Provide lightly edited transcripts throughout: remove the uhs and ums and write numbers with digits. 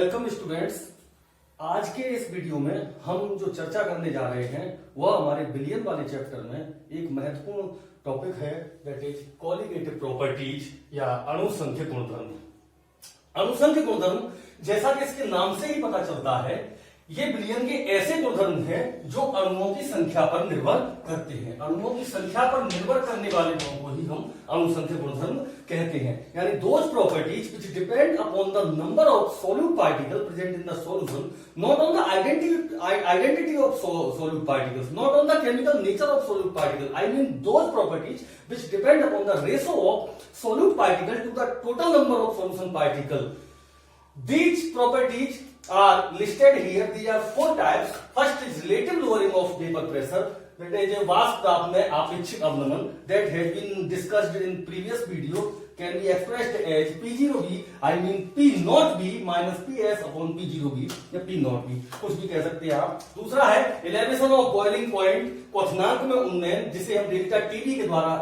Welcome students. आज के इस वीडियो में हम जो चर्चा करने जा रहे हैं वह हमारे बिलियन वाले चैप्टर में एक महत्वपूर्ण टॉपिक है, दैट इज कॉलिगेटिव प्रॉपर्टीज या अणुसंख्यक गुणधर्म। अणुसंख्यक गुणधर्म, जैसा कि इसके नाम से ही पता चलता है, ये बिलियन के ऐसे गुणधर्म हैं जो अणुओं की संख्या पर निर्भर करते हैं। अणुओं की संख्या पर निर्भर करने वाले गुणों को ही हम अणुसंख्यक गुणधर्म कहते हैं। यानी those properties which depend upon the number of solute particle present in the solution, not on the identity of solute particles, not on the chemical nature of solute particle. I mean those properties which depend upon the ratio of solute particle to the total number of solution particle. These properties are listed here. These are four types. First is relative lowering of vapor pressure. That is a वाष्प दाब में आपेक्षिक अवनमन. That has been discussed in previous video. Can be expressed as P0V. I mean P0V minus PS upon P0V या P0V, कुछ भी कह सकते हैं आप। दूसरा है elevation of boiling point, क्वथनांक में उन्नयन, जिसे हम डेल्टा टीवी के द्वारा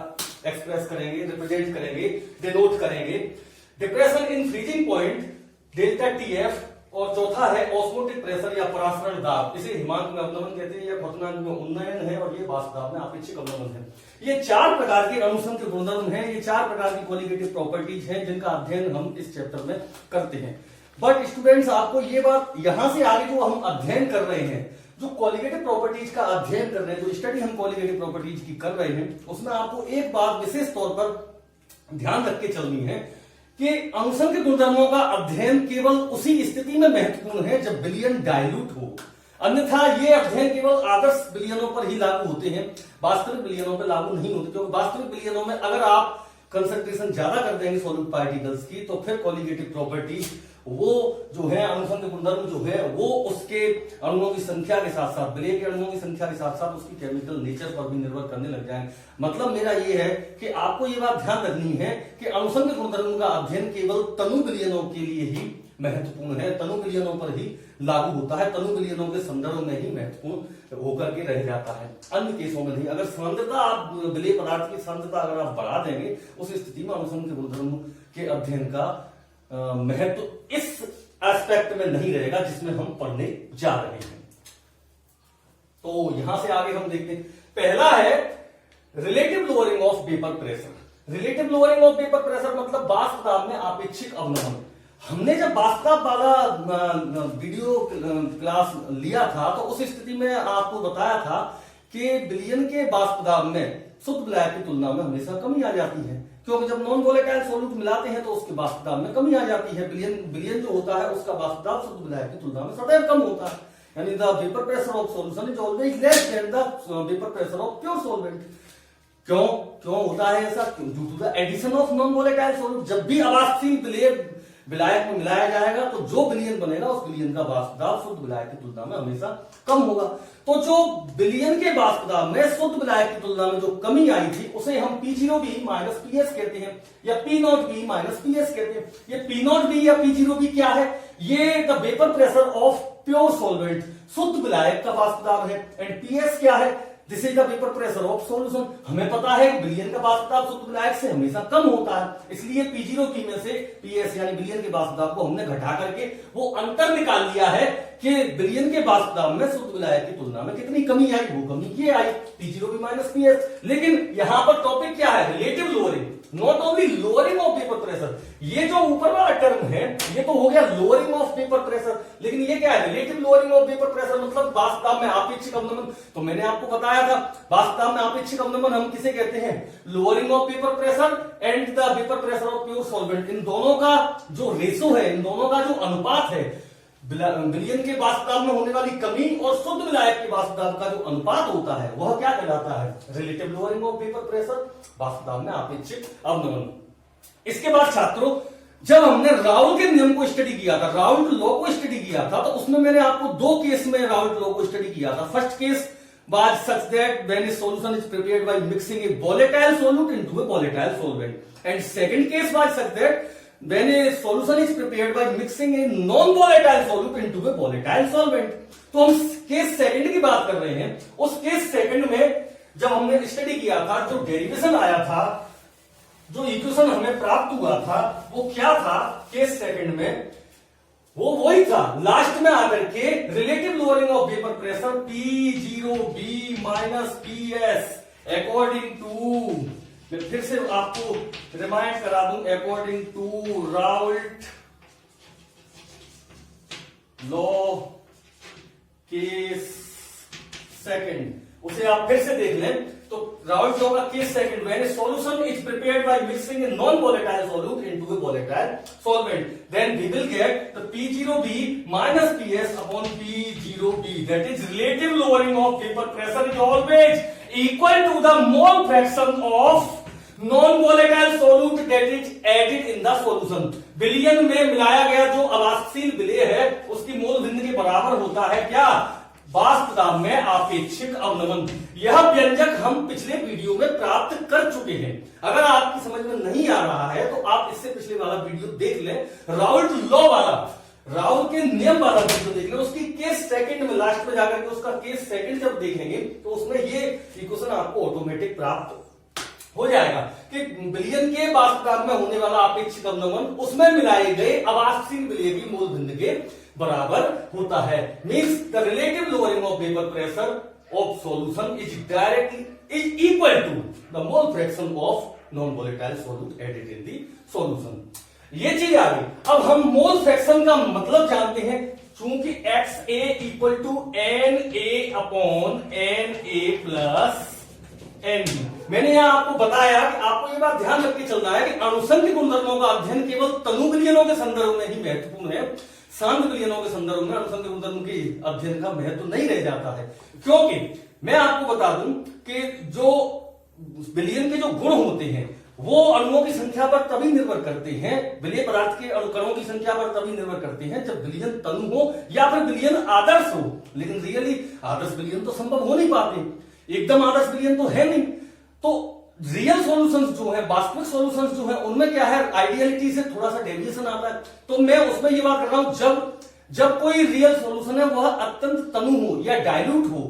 एक्सप्रेस करेंगे, रिप्रेजेंट करेंगे, डिनोट करेंगे। Depression in freezing point, delta TF. और चौथा है ऑस्मोटिक प्रेशर या परासरण दाब, इसे हिमांक में अवनमन कहते हैं या क्वथनांक में उन्नयन है, और ये वाष्प दाब में आपेक्षिक अवनमन है। ये चार प्रकार के अणुसंख्यक गुणधर्म हैं, ये चार प्रकार की क्वालिटेटिव प्रॉपर्टीज हैं जिनका अध्ययन हम इस चैप्टर में करते हैं। बट स्टूडेंट्स, आपको ये बात यहां से आगे जो हम अध्ययन कर रहे हैं, जो क्वालिटेटिव प्रॉपर्टीज का अध्ययन कर रहे हैं, जो स्टडी हम क्वालिटेटिव प्रॉपर्टीज की कर रहे हैं, उसमें आपको एक बात विशेष तौर पर ध्यान रख के चलनी है कि अणुसंख्यक गुणधर्मों का अध्ययन केवल उसी स्थिति में महत्वपूर्ण है जब बिलियन डाइल्यूट हो। अन्यथा ये अध्ययन केवल आदर्श बिलियनों पर ही लागू होते हैं, वास्तविक बिलियनों पर लागू नहीं होते। क्योंकि वास्तविक बिलियनों में अगर आप कंसंट्रेशन ज्यादा कर देंगे सॉल्यूट पार्टिकल्स की, तो फिर कॉलिगेटिव प्रॉपर्टी वो जो है अणुसंख्यक गुणधर्म जो है वो उसके अणुओं की संख्या के साथ साथ, बिलियन के अणुओं की संख्या के साथ साथ उसकी केमिकल नेचर पर भी निर्भर करने लग जाएंगे। मतलब मेरा ये है कि आपको ये बात ध्यान रखनी है कि अणुसंख्यक गुणधर्म का अध्ययन केवल तनु बिलियनों के लिए ही महत्वपूर्ण है, तनु बिलियनों पर ही लागू होता है, तनु बिलियनों के संदर्भ में ही महत्वपूर्ण होकर के रह जाता है, अन्य केसों में नहीं। अगर सांद्रता, आप विलेय पदार्थ की सांद्रता अगर आप बढ़ा देंगे, उस स्थिति में अणुसंख्यक गुणधर्म के अध्ययन का महत्व इस एस्पेक्ट में नहीं रहेगा जिसमें हम पढ़ने जा रहे हैं। तो यहां से आगे हम देखते हैं, पहला है relative lowering of vapour pressure. Relative lowering of vapour pressure मतलब वाष्प दाब में आपेक्षिक अवनमन। हमने जब वाष्प दाब वाला वीडियो क्लास लिया था तो उस स्थिति में आपको बताया था कि बिलियन के वाष्प दाब में शुद्ध विलायक की तुलना में हमेशा कमी आ जाती है, क्योंकि जब नॉन वोलेटाइल सॉल्यूट मिलाते हैं तो उसके वाष्प दाब में कमी आ जाती है। बिलियन जो होता है उसका वाष्प दाब शुद्ध विलायक की तुलना में सदैव कम होता है। यानी the vapour pressure of solution is always less than the vapour pressure of pure solvent. क्यों होता है ऐसा? Due to the addition of non volatile solute. जब भी अवाष्पीय विलायक में मिलाया जाएगा तो जो बिलियन बनेगा उस बिलियन का वाष्प दाब शुद्ध विलायक की तुलना में हमेशा कम होगा। तो जो बिलियन के वाष्प दाब में शुद्ध विलायक की तुलना में जो कमी आई थी उसे हम P0V माइनस PS कहते हैं या P0V माइनस PS कहते हैं। ये P0V या P0V क्या है? ये the vapour pressure of pure solvent, शुद्ध विलायक का वाष्प दाब है। एंड PS क्या है? This is the vapour pressure of solution. हमें पता है कि बिलियन का वाष्प दाब शुद्ध विलायक से हमेशा कम होता है, इसलिए P0V में से PS यानी बिलियन के वाष्प दाब को हमने घटा करके वो अंतर निकाल लिया है कि बिलियन के वाष्प दाब में शुद्ध विलायक की तुलना में कितनी कमी आई, वो कमी ये आई P0V माइनस PS। लेकिन यहां पर टॉपिक क्या है? Relative lowering, not only lowering of vapour pressure. ये जो ऊपर वाला टर्म है ये तो हो गया लोअरिंग ऑफ वेपर प्रेशर, लेकिन ये क्या है? Relative lowering of vapour pressure मतलब वाष्प दाब में आपेक्षिक अवनमन। तो मैंने आपको बताया था वाष्प दाब में आपेक्षिक अवनमन हम किसे कहते हैं? Lowering of vapour pressure and the vapour pressure of pure solvent. इन दोनों का जो रेशो है, इन दोनों का जो अनुपात है, बिलियन के वाष्प दाब में होने वाली कमी और शुद्ध विलायक के वाष्प दाब का जो अनुपात होता है वह क्या कहलाता है? Relative lowering of vapour pressure, वाष्प दाब में आपेक्षिक अवनमन। इसके बाद छात्रों, जब हमने राउल के नियम को स्टडी किया था, राउल लॉ को स्टडी किया था, तो उसमें मैंने आपको दो केस में राउल लॉ को स्टडी किया था। First case was such that when a solution is prepared by mixing a volatile solute into a volatile solvent, and second case was such that when a solution is prepared by mixing a non-volatile solute into a volatile solvent। तो हम case second की बात कर रहे हैं। उस case second में जब हमने स्टडी किया था, जो डेरिवेशन आया था, जो इक्वेशन हमें प्राप्त हुआ था, वो क्या था? केस सेकंड में वो वही था, लास्ट में आकर के relative lowering of vapour pressure P0B minus PS according to, मैं फिर से आपको रिमाइंड करा दूं, according to Raoult law case second, उसे आप फिर से देख लें तो राउल्ट लॉ का case second, when a solution is prepared by mixing a non-volatile solute into a volatile solvent, then we will get the P0B minus PS upon P0B, that is relative lowering of vapor pressure is always equal to the mole fraction of non-volatile solute that is added in the solution. विलयन में मिलाया गया जो अवाष्पशील विलेय है उसकी मोल भिन्न के बराबर होता है क्या, वाष्प दाब में आपेक्षिक अवनमन। यह व्यंजक हम पिछले वीडियो में प्राप्त कर चुके हैं, अगर आपकी समझ में नहीं आ रहा है तो आप इससे पिछले वाला वीडियो देख लें, राउल्ट लॉ वाला, राउल के नियम वाला वीडियो देख लें, उसकी केस सेकंड में लास्ट में जाकर के उसका केस सेकंड जब देखेंगे तो उसमें ये इक्वेशन आपको ऑटोमेटिक प्राप्त हो जाएगा कि विलयन के वाष्प दाब में होने वाला अपेक्षित अवनमन उसमें मिलाए गए अवाष्पशील विलेय की मोल भिन्न के बराबर होता है। Means the relative lowering of vapour pressure of solution is directly is equal to the mole fraction of non volatile solute added in the solution. ये चीज आ गई। अब हम मोल फ्रैक्शन का मतलब जानते हैं, चूंकि XA equal to NA upon NA plus NB। मैंने यहां आपको बताया कि आपको ये बात ध्यान रख के चलना है कि अणुसंघ गुणधर्मों का अध्ययन केवल तनु विलयनों के संदर्भ में ही महत्वपूर्ण है, शांत विलयनों के संदर्भ में अणुसंघ गुणधर्म के अध्ययन का महत्व नहीं रह जाता है। क्योंकि मैं आपको बता दूं कि जो विलयन के जो गुण होते हैं वो अणुओं की संख्या पर तभी निर्भर करते हैं, विलय पदार्थ के कणों की संख्या पर तभी निर्भर करते हैं जब विलयन तनु हो या फिर विलयन आदर्श हो। लेकिन रियली आदर्श विलयन तो संभव हो नहीं पाते, एकदम आदर्श विलयन तो है नहीं। तो रियल सॉल्यूशंस जो है, वास्तविक सॉल्यूशंस जो है, उनमें क्या है, आइडियलिटी से थोड़ा सा डेविएशन आता है। तो मैं उसमें ये बात कर रहा हूं जब कोई रियल सॉल्यूशन है वह अत्यंत तनु हो या डाइल्यूट हो,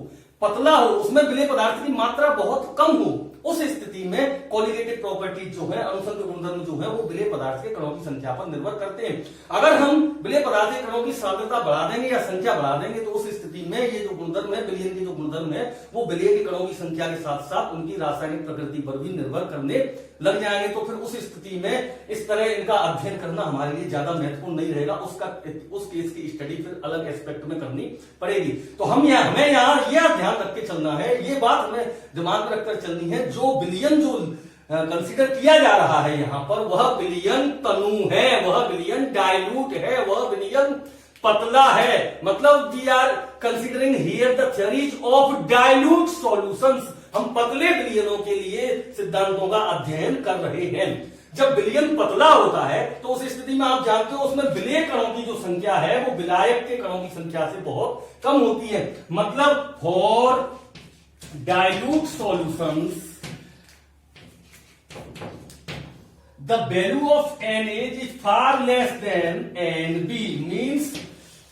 पतला हो, उसमें विलय पदार्थ की मात्रा बहुत कम हो, उस स्थिति में कोलिगेटिव प्रॉपर्टीज जो है, अणुसंघ गुणधर्म जो है, वो विलय पदार्थ के कणों की संख्या पर निर्भर करते हैं। अगर हम विलय पदार्थ के कणों की सांद्रता बढ़ा देंगे या संख्या बढ़ा देंगे तो उस स्थिति में ये जो गुणधर्म है, विलयन के जो गुणधर्म है, वो विलय के कणों की संख्या के साथ साथ उनकी रासायनिक प्रकृति पर भी निर्भर करने लग जाएंगे। तो फिर उस स्थिति में इस तरह इनका अध्ययन करना हमारे लिए ज्यादा महत्वपूर्ण नहीं रहेगा, उस केस की स्टडी फिर अलग एस्पेक्ट में करनी पड़ेगी। तो हमें यहाँ यह ध्यान रख के चलना है, ये बात हमें दिमाग में रखकर चलनी है, जो विलयन जो कंसीडर किया जा रहा है यहाँ पर वह विलयन तनु है, वह विलयन डाइल्यूट है, वह विलयन पतला है। मतलब we are considering here the theories of dilute solutions. हम पतले विलयनों के लिए सिद्धांतों का अध्ययन कर रहे हैं। जब विलयन पतला होता है तो उस स्थिति में आप जानते हो उसमें विलय कणों की जो संख्या है वो विलायक के कणों की संख्या से बहुत कम होती है। मतलब for dilute solutions the value of NH is far less than NB, means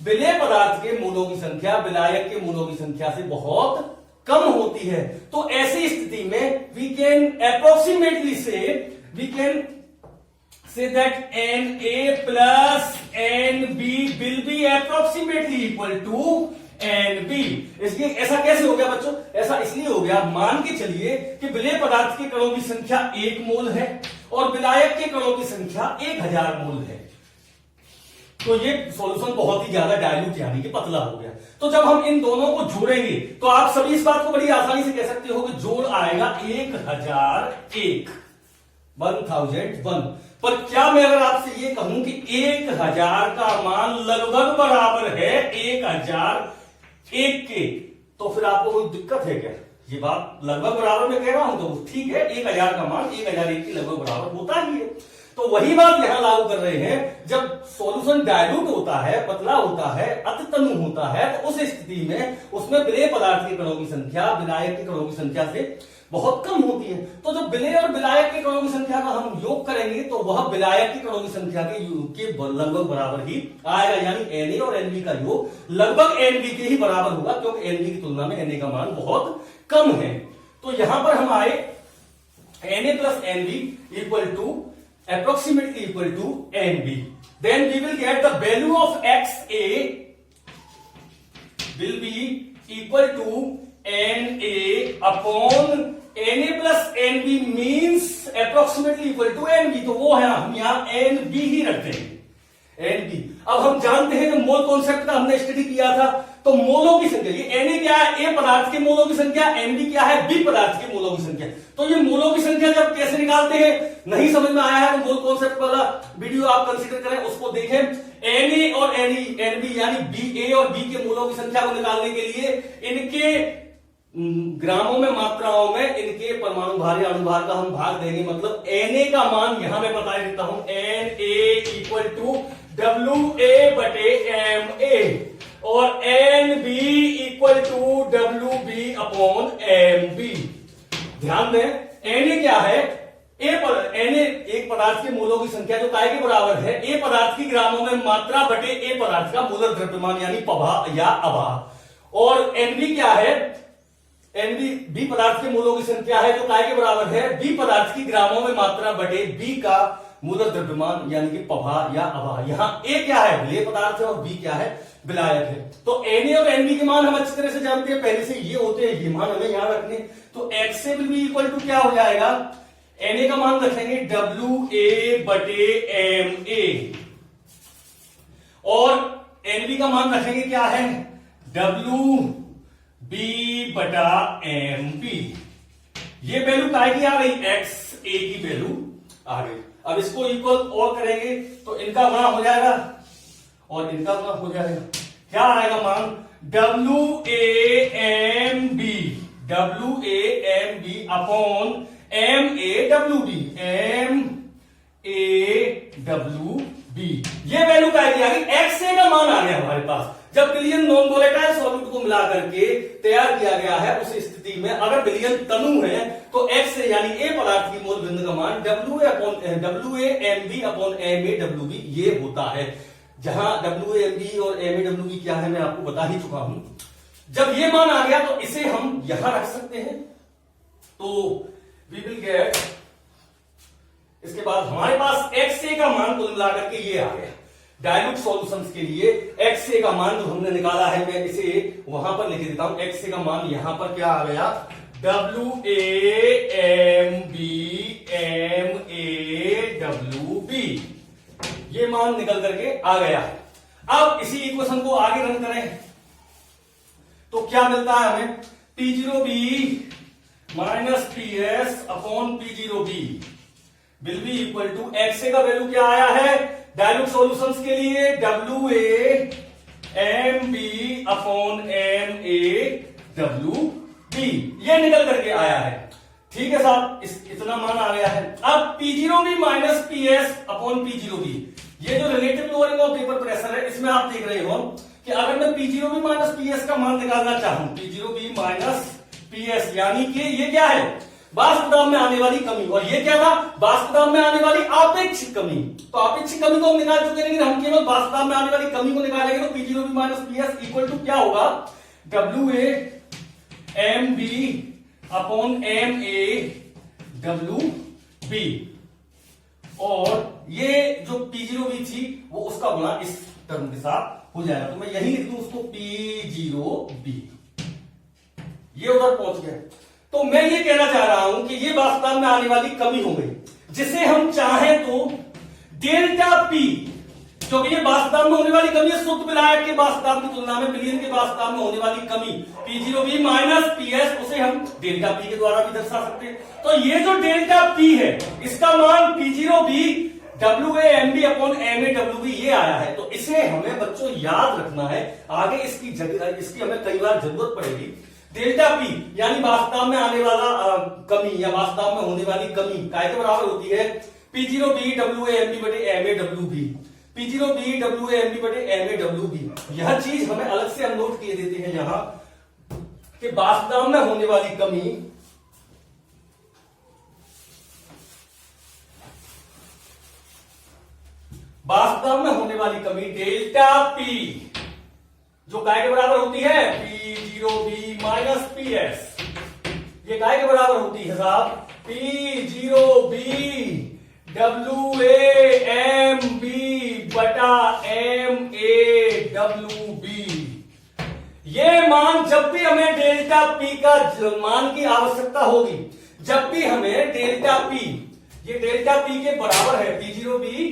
विलय पदार्थ के मूलों की संख्या विलायक के मूलों की संख्या से बहुत कम होती है। तो ऐसी स्थिति में we can approximately say that Na plus Nb will be approximately equal to NB। इसलिए ऐसा कैसे हो गया बच्चों? ऐसा इसलिए हो गया, मान के चलिए कि विलय पदार्थ के कणों की संख्या 1 मोल है और विलायक के कणों की संख्या 1000 मोल है। तो ये सॉल्यूशन बहुत ही ज्यादा डाइल्यूट यानी कि पतला हो गया। तो जब हम इन दोनों को जोड़ेंगे तो आप सभी इस बात को बड़ी आसानी से कह सकते हो कि जोड़ आएगा 1001 1001। पर क्या मैं अगर आपसे ये कहूं कि 1000 का मान लगभग बराबर है 1001 के, तो फिर आपको कोई दिक्कत है क्या? ये बात लगभग बराबर में कह रहा हूं तो ठीक है, 1000 का मान 1001 के लगभग बराबर होता ही है। तो वही बात यहां लागू कर रहे हैं, जब सॉल्यूशन डाइल्यूट होता है, पतला होता है, अति तनु होता है, तो उस स्थिति में उसमें विलय पदार्थ के कणों की संख्या विलायक के कणों की संख्या से बहुत कम होती है। तो जब विलय और विलायक के कणों की संख्या का हम योग करेंगे तो वह विलायक के कणों की संख्या के लगभग बराबर ही आएगा, यानी Na और Nb का योग लगभग Nb के ही बराबर होगा, क्योंकि Nb की तुलना में Na का मान बहुत कम है। तो यहां पर हम आए Na plus Nb equal to approximately equal to Nb। then we will get the value of xa will be equal to na upon na plus nb means approximately equal to nb। तो वो है हम यहां nb ही रखते हैं nb। अब हम जानते हैं कि मोल कॉन्सेप्ट का हमने स्टडी किया था, तो मोलों की संख्या, ये Na क्या है, ए पदार्थ के मोलों की संख्या, Nb क्या है, बी पदार्थ के मोलों की संख्या। तो ये मोलों की संख्या जब कैसे निकालते हैं, नहीं समझ में आया है तो मोल कॉन्सेप्ट वाला वीडियो आप कंसीडर करें, उसको देखें। Na और Nb यानी बी, ए और बी के मोलों की संख्या को निकालने के लिए इनके ग्रामों में, मात्राओं में इनके परमाणु भार या अणुभार का हम भाग देंगे। मतलब Na का मान यहां मैं बता देता हूं, Na इक्वल टू WA/MA और NB equal to WB upon MB। ध्यान दें, Na क्या है, Na एक पदार्थ के मोलों की संख्या जो काय के बराबर है ए पदार्थ की ग्रामों में मात्रा बटे ए पदार्थ का मोलर द्रव्यमान यानी पभा या अभा। और Nb क्या है, Nb बी पदार्थ के मोलों की संख्या है जो काय के बराबर है बी पदार्थ की ग्रामों में मात्रा बटे बी का मूलक द्रव्यमान यानी कि पभा या अभा। यहां ए क्या है, विलेय पदार्थ है और बी क्या है, विलायक है। तो Na और Nb के मान हम अच्छी तरह से जानते हैं, पहले से ये होते हैं, ये मान हमें याद रखने। तो x से भी इक्वल टू क्या हो जाएगा, Na का मान रखेंगे WA/MA और Nb का मान रखेंगे क्या है, WB/MB। ये वैल्यू काय की आ गई, XA की वैल्यू आ गई। अब इसको इक्वल और करेंगे तो इनका गुणा हो जाएगा और इनका गुणा हो जाएगा, क्या आएगा मान, WAMB अपॉन MAWB। ये वैल्यू क्या आ गई, XA का मान आ गया हमारे पास। जब बिलियन नॉन वोलेटाइल सॉल्यूट को मिला करके तैयार किया गया है, उस स्थिति में अगर बिलियन तनु है तो x यानी ए पदार्थ की मोल बिंदु का मान WAMB अपॉन MAWB ये होता है। जहां WAMB और MAWB क्या है मैं आपको बता ही चुका हूं। जब ये मान आ गया तो इसे हम यहां रख सकते हैं, तो वी विल गेट, इसके बाद हमारे पास XA का मान कुल मिलाकर के ये आ गया। डायल्यूट सॉल्यूशंस के लिए XA का मान जो हमने निकाला है, मैं इसे वहां पर लिख देता हूं। XA का मान यहां पर क्या आ गया, WAMB/MAWB, ये मान निकल करके आ गया है। अब इसी इक्वेशन को आगे रन करें तो क्या मिलता है हमें, P0B minus PS upon P0B will be equal to, XA का वैल्यू क्या आया है डायल्यूट सॉल्यूशंस के लिए, WAMB अपॉन MAWB, ये निकल करके आया है। ठीक है साहब, इतना मान आ गया है। अब P0B minus PS upon P0B, ये जो relative lowering of vapour pressure है, इसमें आप देख रहे हो कि अगर मैं P0B माइनस PS का मान निकालना चाहूं, P0B माइनस PS यानी कि ये क्या है, वाष्प दाब में आने वाली कमी, और ये क्या था, वाष्प दाब में आने वाली आपेक्षिक कमी। तो आपेक्षिक कमी को हम निकाल चुके हैं, लेकिन हम केवल वाष्प दाब में आने वाली कमी को निकालेंगे। तो P0B minus PS equal to क्या होगा, WAMB अपॉन MAWB, और ये जो P0B थी वो उसका गुणा इस टर्म के साथ हो जाएगा। तो मैं यही लिख दूं उसको P0B, ये उधर पहुंच गया। तो मैं ये कहना चाह रहा हूं कि ये वास्तव में आने वाली कमी हो गई, जिसे हम चाहें तो डेल्टा P, क्योंकि ये वास्तव में होने वाली कमी है शुद्ध विलायक के वास्तव की तुलना में विलयन के वास्तव में होने वाली कमी P0B माइनस PS, उसे हम डेल्टा P के द्वारा भी दर्शा सकते हैं। तो ये जो डेल्टा P है इसका मान P0B WAMB अपॉन MAWB ये आया है। तो इसे हमें बच्चों याद रखना है, आगे इसकी हमें कई बार जरूरत पड़ेगी। डेल्टा P यानी वास्तव में आने वाला कमी या वास्तव में होने वाली कमी काय के बराबर होती है, P0B WAMB बटे MAWB, P0B WAMB बटे MAWB। यह चीज हमें अलग से हम नोट किए देते हैं यहां कि वास्तव में होने वाली कमी डेल्टा P जो काय के बराबर होती है P0B माइनस PS, ये काय के बराबर होती है साहब P0B W A M B बटा एम ए डब्ल्यू बी। ये मान जब भी हमें डेल्टा पी का मान की आवश्यकता होगी, जब भी हमें डेल्टा पी, ये डेल्टा पी के बराबर है P zero B,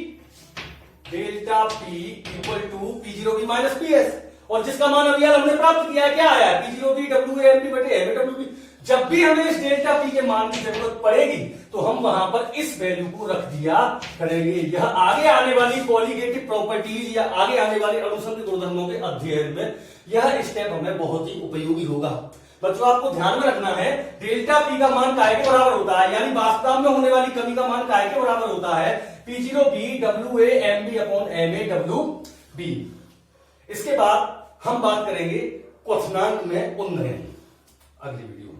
delta P equal to P zero B minus P S, और जिसका मान अभी हमने प्राप्त किया है, क्या आया, P zero B W M B बटे एम ए डब्ल्यू बी। जब भी हमें इस डेल्टा पी के मान की जरूरत पड़ेगी तो हम वहां पर इस वैल्यू को रख दिया करेंगे। यह आगे आने वाली कॉलिगेटिव प्रॉपर्टीज या आगे आने वाले अनुसंध गुणधर्मों के अध्ययन में यह स्टेप हमें बहुत ही उपयोगी होगा। बच्चों आपको ध्यान में रखना है, डेल्टा पी का मान काय के बराबर होता है, यानी वास्तव में होने वाली कमी का मान काय के बराबर होता है, P zero B W A M B upon M A W B. इसके बाद हम बात करेंगे क्वथनांक में उन्नयन अगली वीडियो।